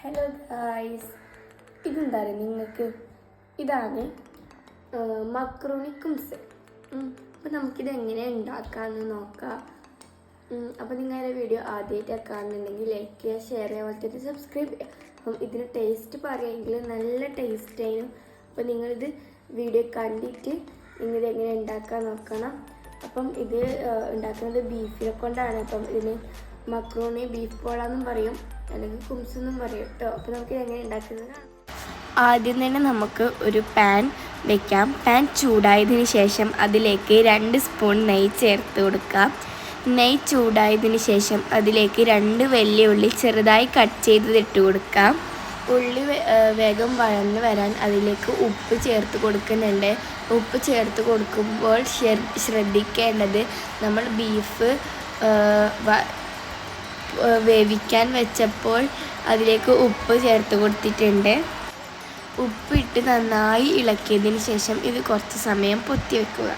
Hello guys, ഇതെന്താ പറയുക നിങ്ങൾക്ക്, ഇതാണ് മക്രോണി കുംസ്. അപ്പോൾ നമുക്കിത് എങ്ങനെ ഉണ്ടാക്കാമെന്ന് നോക്കാം. അപ്പോൾ നിങ്ങളുടെ വീഡിയോ ആദ്യമായിട്ട് കാണുന്നുണ്ടെങ്കിൽ ലൈക്ക് ചെയ്യുക, ഷെയർ ചെയ്യുക, അതുപോലെ സബ്സ്ക്രൈബ് ചെയ്യുക. അപ്പം ഇതിന് ടേസ്റ്റ് പറയുമെങ്കിൽ നല്ല ടേസ്റ്റ് ആയിരുന്നു. അപ്പോൾ നിങ്ങളിത് വീഡിയോ കണ്ടിട്ട് നിങ്ങളിത് എങ്ങനെ ഉണ്ടാക്കാൻ നോക്കണം. അപ്പം ഇത് ഉണ്ടാക്കുന്നത് ബീഫിനെ കൊണ്ടാണ്. അപ്പം ഇതിന് മക്രോണി ബീഫ് പോളാന്നും പറയും, അല്ലെങ്കിൽ കുംസ് എന്നും പറയും കേട്ടോ. അപ്പോൾ നമുക്ക് എങ്ങനെ ഉണ്ടാക്കുന്നത്. ആദ്യം തന്നെ നമുക്ക് ഒരു പാൻ വയ്ക്കാം. പാൻ ചൂടായതിന് ശേഷം അതിലേക്ക് 2 സ്പൂൺ നെയ്യ് ചേർത്ത് കൊടുക്കാം. നെയ്യ് ചൂടായതിന് ശേഷം അതിലേക്ക് 2 വലിയ ഉള്ളി ചെറുതായി കട്ട് ചെയ്തത് ഇട്ട് കൊടുക്കാം. ഉള്ളി വേഗം വഴന്ന് വരാൻ അതിലേക്ക് ഉപ്പ് ചേർത്ത് കൊടുക്കുന്നുണ്ട്. ഉപ്പ് ചേർത്ത് കൊടുക്കുമ്പോൾ ശ്രദ്ധിക്കേണ്ടത്, നമ്മൾ ബീഫ് വേവിക്കാൻ വെച്ചപ്പോൾ അതിലേക്ക് ഉപ്പ് ചേർത്ത് കൊടുത്തിട്ടുണ്ട്. ഉപ്പിട്ട് നന്നായി ഇളക്കിയതിന് ശേഷം ഇത് കുറച്ച് സമയം പൊത്തി വെക്കുക.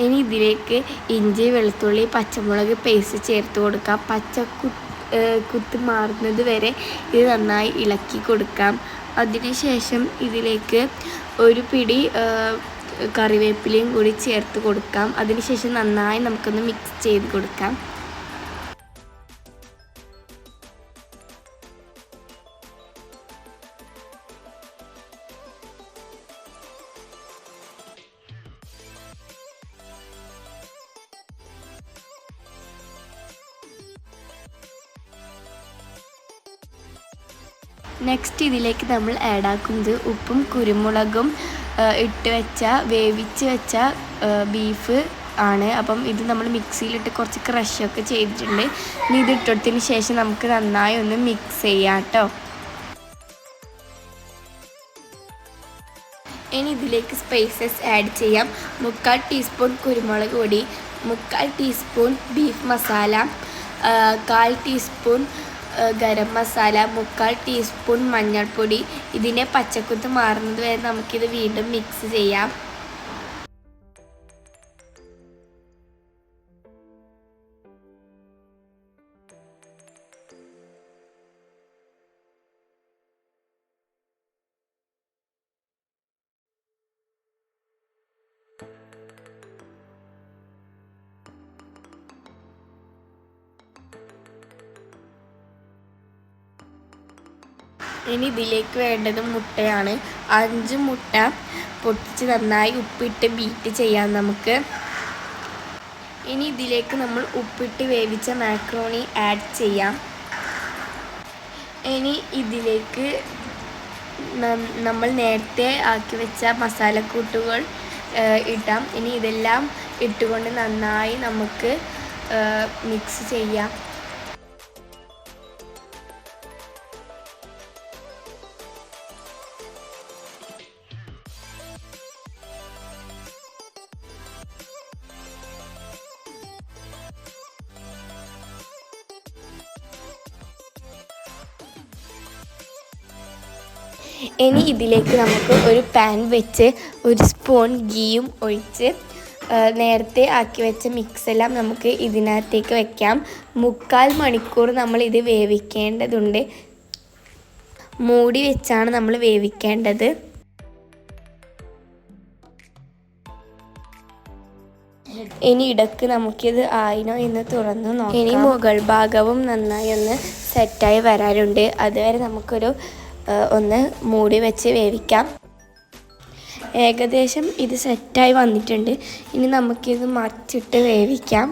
ഇനി ഇതിലേക്ക് ഇഞ്ചി, വെളുത്തുള്ളി, പച്ചമുളക് പേസ്റ്റ് ചേർത്ത് കൊടുക്കാം. കുത്ത് മാറുന്നത് വരെ ഇത് നന്നായി ഇളക്കി കൊടുക്കാം. അതിനുശേഷം ഇതിലേക്ക് ഒരു പിടി കറിവേപ്പിലയും കൂടി ചേർത്ത് കൊടുക്കാം. അതിനുശേഷം നന്നായി നമുക്കൊന്ന് മിക്സ് ചെയ്ത് കൊടുക്കാം. നെക്സ്റ്റ് ഇതിലേക്ക് നമ്മൾ ആഡ് ആക്കുന്നത് ഉപ്പും കുരുമുളകും ഇട്ട് വെച്ച വേവിച്ച് വെച്ച ബീഫ് ആണ്. അപ്പം ഇത് നമ്മൾ മിക്സിയിലിട്ട് കുറച്ച് ക്രഷൊക്കെ ചെയ്തിട്ടുണ്ട്. ഇനി ഇത് ഇട്ടെടുത്തതിന് ശേഷം നമുക്ക് നന്നായി ഒന്ന് മിക്സ് ചെയ്യാം കേട്ടോ. ഇനി ഇതിലേക്ക് സ്പൈസസ് ആഡ് ചെയ്യാം. 3/4 ടീസ്പൂൺ കുരുമുളക് പൊടി, 3/4 teaspoon beef masala, 1/4 teaspoon garam masala, 3/4 teaspoon മഞ്ഞൾപ്പൊടി. ഇതിൻ്റെ പച്ചക്കുത്ത് മാറുന്നത് വരെ നമുക്കിത് വീണ്ടും മിക്സ് ചെയ്യാം. ഇനി ഇതിലേക്ക് വേണ്ടത് മുട്ടയാണ്. 5 മുട്ട പൊട്ടിച്ച് നന്നായി ഉപ്പിട്ട് ബീറ്റ് ചെയ്യാം നമുക്ക്. ഇനി ഇതിലേക്ക് നമ്മൾ ഉപ്പിട്ട് വേവിച്ച മാക്രോണി ആഡ് ചെയ്യാം. ഇനി ഇതിലേക്ക് നമ്മൾ നേരത്തെ ആക്കി വെച്ച മസാലക്കൂട്ടുകൾ ഇടാം. ഇനി ഇതെല്ലാം ഇട്ടുകൊണ്ട് നന്നായി നമുക്ക് മിക്സ് ചെയ്യാം. ഇനി ഇതിലേക്ക് നമുക്ക് ഒരു പാൻ വെച്ച് 1 സ്പൂൺ ഗീയും ഒഴിച്ച് നേരത്തെ ആക്കി വെച്ച മിക്സ് എല്ലാം നമുക്ക് ഇതിനകത്തേക്ക് വെക്കാം. 3/4 മണിക്കൂർ നമ്മൾ ഇത് വേവിക്കേണ്ടതുണ്ട്. മൂടി വെച്ചാണ് നമ്മൾ വേവിക്കേണ്ടത്. ഇനി ഇടയ്ക്ക് നമുക്കിത് ആയിനോ എന്ന് തുറന്ന് നോക്കാം. ഇനി മുകൾ ഭാഗവും നന്നായി ഒന്ന് സെറ്റായി വരാറുണ്ട്. അതുവരെ നമുക്കൊരു ഒന്ന് മൂടി വെച്ച് വേവിക്കാം. ഏകദേശം ഇത് സെറ്റായി വന്നിട്ടുണ്ട്. ഇനി നമുക്കിത് മറിച്ചിട്ട് വേവിക്കാം.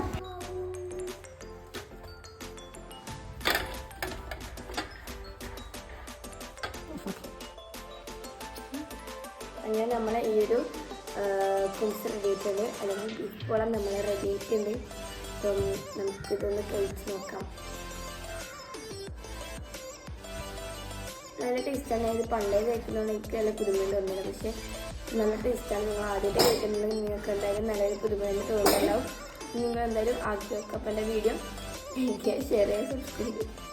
അങ്ങനെ നമ്മളെ ഈ ഒരു കുംസ് റെഡി ആയിട്ടുണ്ട്, അല്ലെങ്കിൽ ബീഫ് പോളം നമ്മൾ റെഡി ആയിട്ടുണ്ട്. അപ്പം നമുക്കിതൊന്ന് കഴിച്ച് നോക്കാം. നല്ല ടേസ്റ്റാണ്. ഇത് പണ്ടേ കഴിക്കുന്നതുകൊണ്ട് എനിക്ക് നല്ല പുതുമയിൽ തോന്നുന്നില്ല, പക്ഷേ നല്ല ടേസ്റ്റാണ്. നിങ്ങൾ ആദ്യമായിട്ട് കഴിക്കുന്നുണ്ടെങ്കിൽ നിങ്ങൾക്ക് എന്തായാലും നല്ലൊരു പുതുമയിൽ തോന്നുന്നുണ്ടാവും. നിങ്ങൾ എന്തായാലും ആക്കി വെക്കാം. അപ്പം എൻ്റെ വീഡിയോ എനിക്ക് ഷെയർ ചെയ്യാൻ സബ്സ്ക്രൈബ് ചെയ്യും.